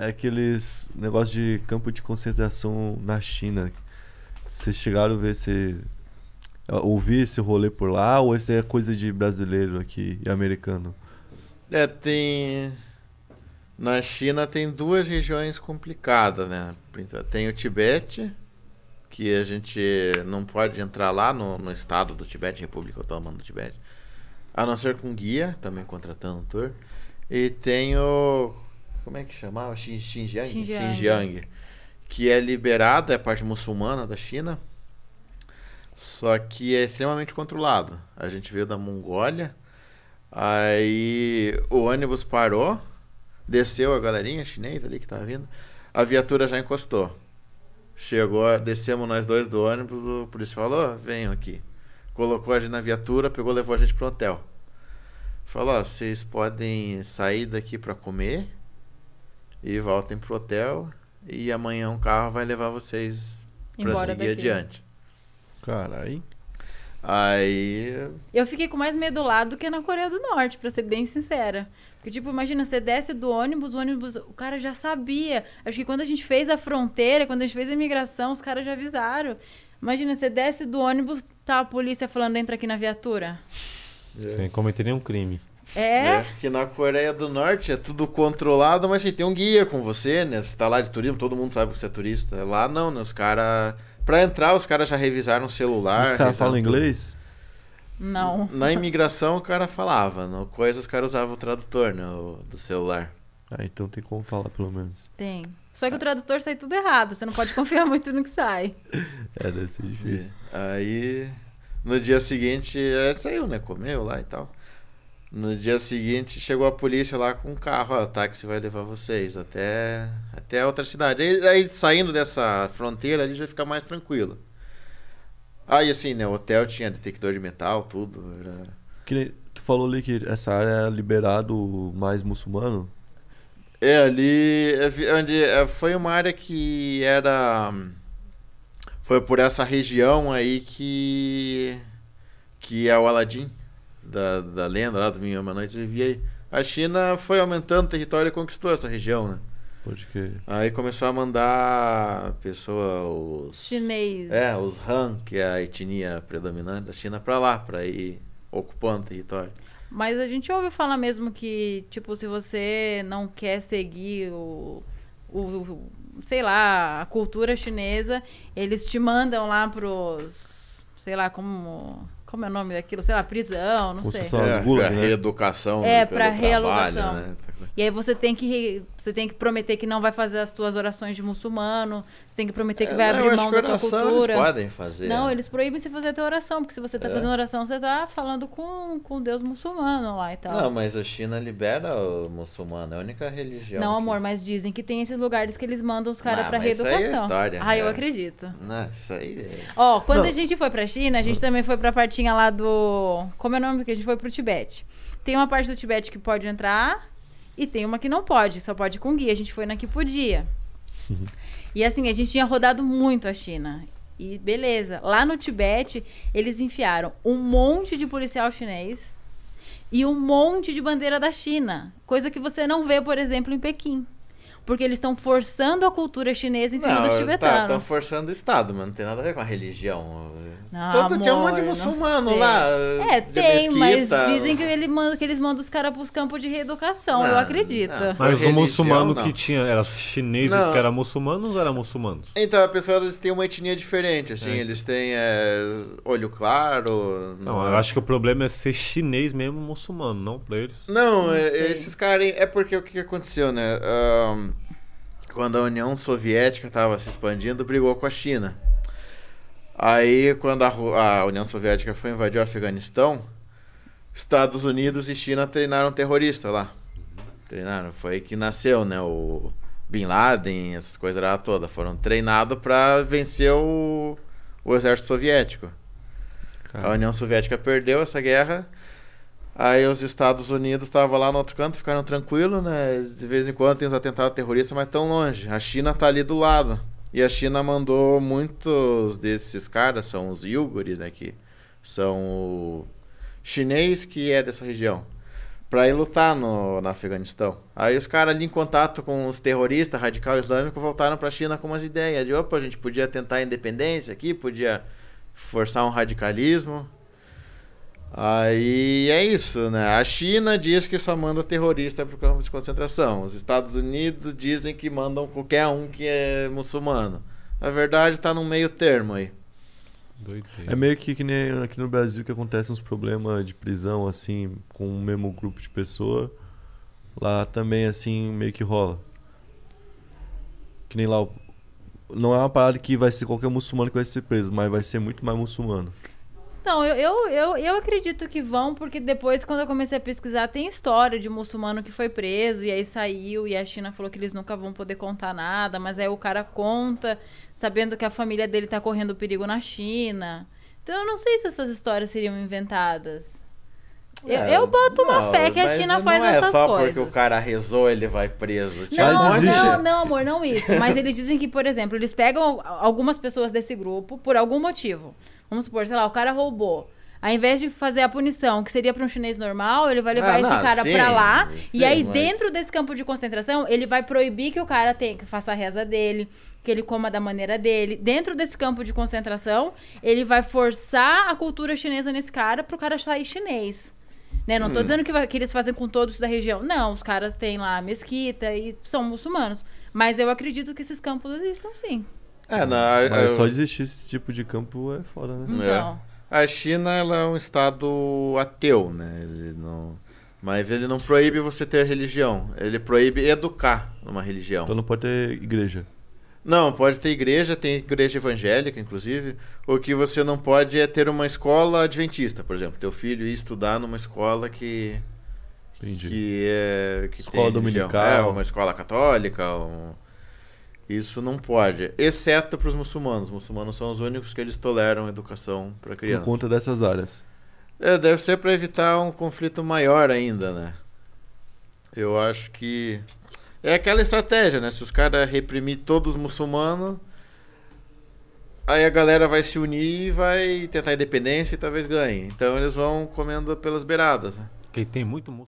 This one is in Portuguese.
é aqueles negócio de campo de concentração na China. Vocês chegaram a ver ouvir esse rolê por lá, ou esse é coisa de brasileiro aqui e americano? Na China tem duas regiões complicadas, né? Tem o Tibete, que a gente não pode entrar lá no estado do Tibete, República Autônoma do Tibete, a não ser com guia, também contratando um tour. E tem o... como é que chamava? Xinjiang, que é liberado, é a parte muçulmana da China, só que é extremamente controlado. A gente veio da Mongólia, aí o ônibus parou, desceu a galerinha chinesa ali que tava vindo, a viatura já encostou. Chegou, descemos nós dois do ônibus, o polícia falou, venham aqui. Colocou a gente na viatura, pegou, levou a gente pro hotel. Falou, vocês podem sair daqui para comer e voltem pro hotel e amanhã um carro vai levar vocês para seguir daqui. Adiante. Caralho. Aí... eu fiquei com mais medo lá do que na Coreia do Norte, pra ser bem sincera. Porque, tipo, imagina, você desce do ônibus, o cara já sabia. Acho que quando a gente fez a fronteira, quando a gente fez a imigração, os caras já avisaram. Imagina, você desce do ônibus, tá a polícia falando, entra aqui na viatura. Sem cometer nenhum crime. Que na Coreia do Norte é tudo controlado, mas assim, tem um guia com você, né? Você tá lá de turismo, todo mundo sabe que você é turista. Lá não, né? Os caras... pra entrar, os caras já revisaram o celular. Os caras falam inglês? Não. Na imigração o cara falava, no coisa os caras usavam o tradutor, né, do celular. Ah, então tem como falar pelo menos. Tem. Só que o tradutor sai tudo errado, você não pode confiar muito no que sai. Deve ser difícil. Aí, no dia seguinte, saiu, né, comeu lá e tal. No dia seguinte, chegou a polícia lá com um carro, ó, o táxi vai levar vocês até a outra cidade. Aí, saindo dessa fronteira, ali já fica mais tranquilo. Aí, assim, né, o hotel tinha detector de metal, tudo. Tu falou ali que essa área é liberado mais muçulmano? Ali foi uma área que era... foi por essa região aí que é o Aladim, da lenda lá do Mil e Uma Noites, vivia aí. A China foi aumentando o território e conquistou essa região, né? Pode crer. Aí começou a mandar os chinês. Os Han, que é a etnia predominante da China, pra lá, pra ir ocupando o território. Mas a gente ouve falar mesmo que, tipo, se você não quer seguir sei lá, a cultura chinesa, eles te mandam lá pros, sei lá, como é o nome daquilo? Sei lá, prisão, não sei. São as gulas, né? Reeducação. Pra realocação. Né? E aí você tem que prometer que não vai fazer as tuas orações de muçulmano, você tem que prometer que vai abrir mão da tua cultura. Eles podem fazer. Não, eles proíbem você fazer a tua oração, porque se você tá fazendo oração, você tá falando com Deus muçulmano lá e tal. Não, mas a China libera o muçulmano, é a única religião. Não, amor, mas dizem que tem esses lugares que eles mandam os caras pra reeducação. Isso aí é história. Eu acredito. Não, isso aí é... Ó, quando a gente foi pra China, a gente também foi pra partinha lá do... como é o nome? Que a gente foi pro Tibete. Tem uma parte do Tibete que pode entrar e tem uma que não pode, só pode com guia. A gente foi na que podia. E assim, a gente tinha rodado muito a China. E beleza. Lá no Tibete, eles enfiaram um monte de policial chinês e um monte de bandeira da China. Coisa que você não vê, por exemplo, em Pequim. Porque eles estão forçando a cultura chinesa em cima dos tibetanos. Estão forçando o Estado, mas não tem nada a ver com a religião. Não, tinha um monte de muçulmano lá. Tem, mas dizem que eles mandam os caras pros campos de reeducação, eu acredito. Mas o muçulmano que tinha, eram chineses que eram muçulmanos ou eram muçulmanos? Então, a pessoa, eles têm uma etnia diferente, assim, eles têm olho claro. Não, eu acho que o problema é ser chinês mesmo muçulmano, não pra eles. Não, esses caras, é porque o que aconteceu, né? Quando a União Soviética estava se expandindo, brigou com a China. Aí, quando a União Soviética foi invadir o Afeganistão, Estados Unidos e China treinaram terroristas lá. Treinaram, foi aí que nasceu, né? O Bin Laden, essas coisas lá todas. Foram treinados para vencer o exército soviético. A União Soviética perdeu essa guerra. Aí os Estados Unidos estavam lá no outro canto, ficaram tranquilos, né? De vez em quando tem os atentados terroristas, mas tão longe. A China tá ali do lado. E a China mandou muitos desses caras, são os uigures, né? Que são o chinês que é dessa região, pra ir lutar no Afeganistão. Aí os caras ali em contato com os terroristas radical islâmico voltaram pra China com umas ideias de, opa, a gente podia tentar a independência aqui, podia forçar um radicalismo. Aí é isso, né? A China diz que só manda terrorista pro campo de concentração. Os Estados Unidos dizem que mandam qualquer um que é muçulmano. Na verdade, tá num meio termo aí. É meio que nem aqui no Brasil que acontecem uns problemas de prisão, assim, com o mesmo grupo de pessoa. Lá também, assim, meio que rola. Que nem lá. Não é uma parada que vai ser qualquer muçulmano que vai ser preso, mas vai ser muito mais muçulmano. Então, eu acredito que vão, porque depois, quando eu comecei a pesquisar, tem história de muçulmano que foi preso e aí saiu, e a China falou que eles nunca vão poder contar nada, mas aí o cara conta, sabendo que a família dele tá correndo perigo na China. Então eu não sei se essas histórias seriam inventadas. Eu boto uma fé que a China faz essas coisas. Não é só porque o cara rezou, ele vai preso. Não, amor, não isso. Mas eles dizem que, por exemplo, eles pegam algumas pessoas desse grupo por algum motivo. Vamos supor, sei lá, o cara roubou. Ao invés de fazer a punição, que seria para um chinês normal, ele vai levar esse cara pra lá. E aí, dentro desse campo de concentração, ele vai proibir que o cara que faça a reza dele, que ele coma da maneira dele. Dentro desse campo de concentração, ele vai forçar a cultura chinesa nesse cara pro cara sair chinês. Né? Não tô dizendo que eles fazem com todos da região. Não, os caras têm lá a mesquita e são muçulmanos. Mas eu acredito que esses campos existam, sim. Mas só existir esse tipo de campo é foda, né? Então. A China, ela é um estado ateu, né? Mas ele não proíbe você ter religião. Ele proíbe educar numa religião. Então não pode ter igreja. Não, pode ter igreja, tem igreja evangélica, inclusive. O que você não pode é ter uma escola adventista, por exemplo. Teu filho ir estudar numa escola que escola dominical. Uma escola católica. Isso não pode, exceto para os muçulmanos. Os muçulmanos são os únicos que eles toleram educação para criança. Por conta dessas áreas. Deve ser para evitar um conflito maior ainda, né? Eu acho que é aquela estratégia, né? Se os caras reprimir todos os muçulmanos, aí a galera vai se unir e vai tentar independência e talvez ganhe. Então eles vão comendo pelas beiradas, né? Porque tem muito